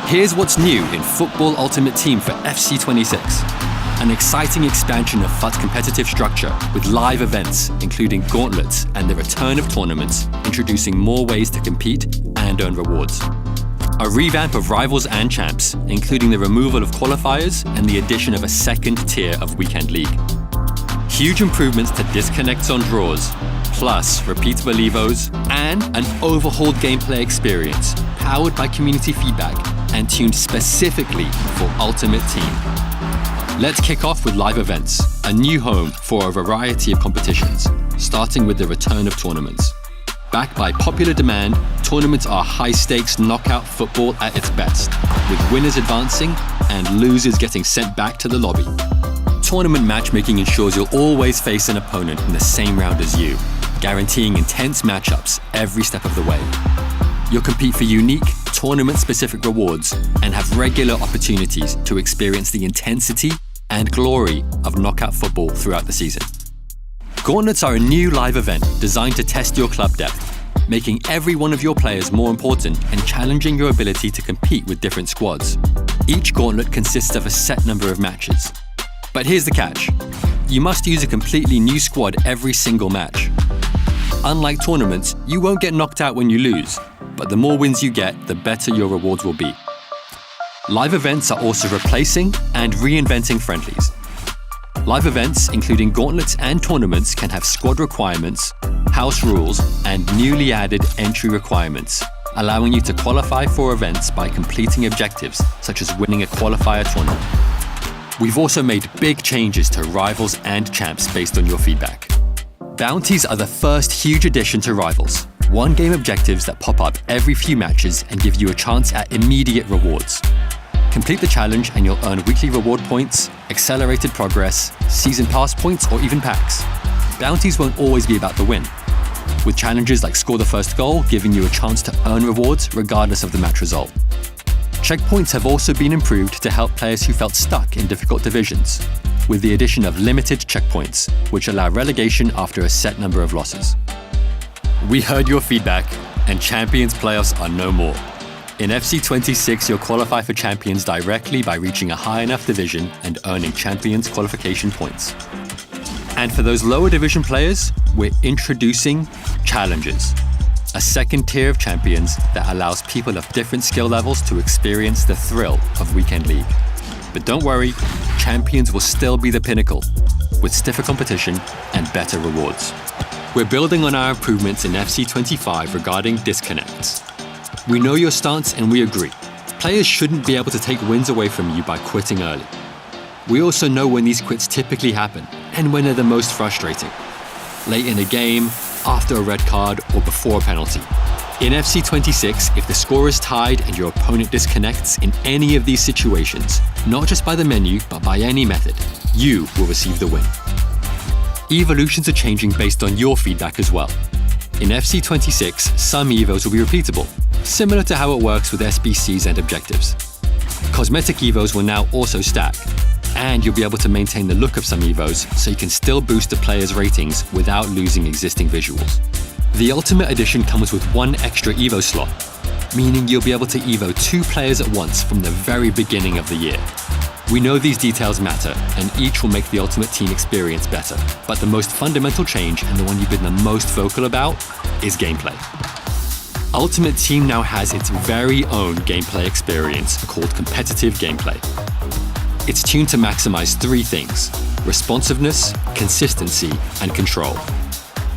Here's what's new in Football Ultimate Team for FC26. An exciting expansion of FUT's competitive structure with live events, including gauntlets and the return of tournaments, introducing more ways to compete and earn rewards. A revamp of Rivals and Champs, including the removal of qualifiers and the addition of a second tier of Weekend League. Huge improvements to disconnects on draws, plus repeatable evos, and an overhauled gameplay experience powered by community feedback and tuned specifically for Ultimate Team. Let's kick off with live events, a new home for a variety of competitions, starting with the return of tournaments. Backed by popular demand, tournaments are high-stakes knockout football at its best, with winners advancing and losers getting sent back to the lobby. Tournament matchmaking ensures you'll always face an opponent in the same round as you, guaranteeing intense matchups every step of the way. You'll compete for unique, tournament-specific rewards and have regular opportunities to experience the intensity and glory of knockout football throughout the season. Gauntlets are a new live event designed to test your club depth, making every one of your players more important and challenging your ability to compete with different squads. Each gauntlet consists of a set number of matches. But here's the catch. You must use a completely new squad every single match. Unlike tournaments, you won't get knocked out when you lose, but the more wins you get, the better your rewards will be. Live events are also replacing and reinventing friendlies. Live events, including gauntlets and tournaments, can have squad requirements, house rules, and newly added entry requirements, allowing you to qualify for events by completing objectives, such as winning a qualifier tournament. We've also made big changes to Rivals and Champs based on your feedback. Bounties are the first huge addition to Rivals, one-game objectives that pop up every few matches and give you a chance at immediate rewards. Complete the challenge and you'll earn weekly reward points, accelerated progress, season pass points, or even packs. Bounties won't always be about the win, with challenges like score the first goal giving you a chance to earn rewards regardless of the match result. Checkpoints have also been improved to help players who felt stuck in difficult divisions, with the addition of limited checkpoints, which allow relegation after a set number of losses. We heard your feedback, and Champions playoffs are no more. In FC26, you'll qualify for Champions directly by reaching a high enough division and earning Champions qualification points. And for those lower division players, we're introducing Challenges, a second tier of champions that allows people of different skill levels to experience the thrill of Weekend League. But don't worry, Champions will still be the pinnacle, with stiffer competition and better rewards. We're building on our improvements in FC25 regarding disconnects. We know your stance and we agree. Players shouldn't be able to take wins away from you by quitting early. We also know when these quits typically happen and when they're the most frustrating. Late in a game, after a red card, or before a penalty. In FC26, if the score is tied and your opponent disconnects in any of these situations, not just by the menu, but by any method, you will receive the win. Evolutions are changing based on your feedback as well. In FC26, some evos will be repeatable, similar to how it works with SBCs and objectives. Cosmetic evos will now also stack, and you'll be able to maintain the look of some evos so you can still boost the player's ratings without losing existing visuals. The Ultimate Edition comes with one extra evo slot, meaning you'll be able to evo 2 players at once from the very beginning of the year. We know these details matter, and each will make the Ultimate Team experience better. But the most fundamental change, and the one you've been the most vocal about, is gameplay. Ultimate Team now has its very own gameplay experience called competitive gameplay. It's tuned to maximize 3 things: responsiveness, consistency, and control.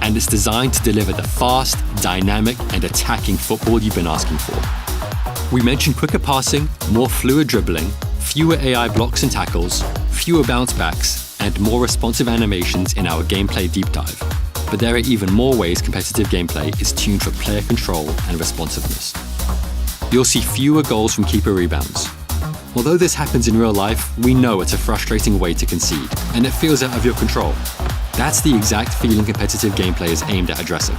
And it's designed to deliver the fast, dynamic, and attacking football you've been asking for. We mentioned quicker passing, more fluid dribbling, fewer AI blocks and tackles, fewer bounce backs, and more responsive animations in our gameplay deep dive. But there are even more ways competitive gameplay is tuned for player control and responsiveness. You'll see fewer goals from keeper rebounds. Although this happens in real life, we know it's a frustrating way to concede, and it feels out of your control. That's the exact feeling competitive gameplay is aimed at addressing.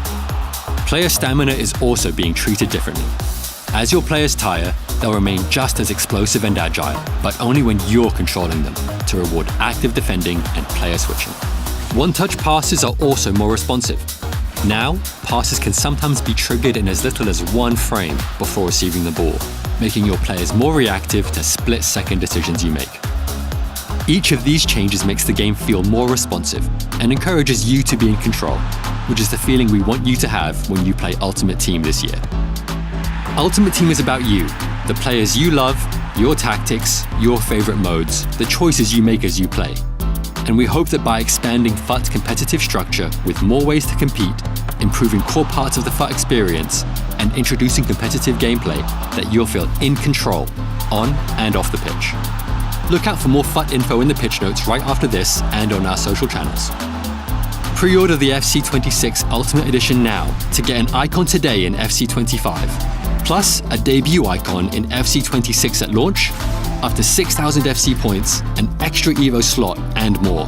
Player stamina is also being treated differently. As your players tire, they'll remain just as explosive and agile, but only when you're controlling them, to reward active defending and player switching. One-touch passes are also more responsive. Now, passes can sometimes be triggered in as little as 1 frame before receiving the ball, making your players more reactive to split-second decisions you make. Each of these changes makes the game feel more responsive and encourages you to be in control, which is the feeling we want you to have when you play Ultimate Team this year. Ultimate Team is about you, the players you love, your tactics, your favorite modes, the choices you make as you play. And we hope that by expanding FUT's competitive structure with more ways to compete, improving core parts of the FUT experience, and introducing competitive gameplay, that you'll feel in control, on and off the pitch. Look out for more FUT info in the pitch notes right after this and on our social channels. Pre-order the FC26 Ultimate Edition now to get an icon today in FC25, plus a debut icon in FC26 at launch, up to 6,000 FC points, an extra Evo slot, and more.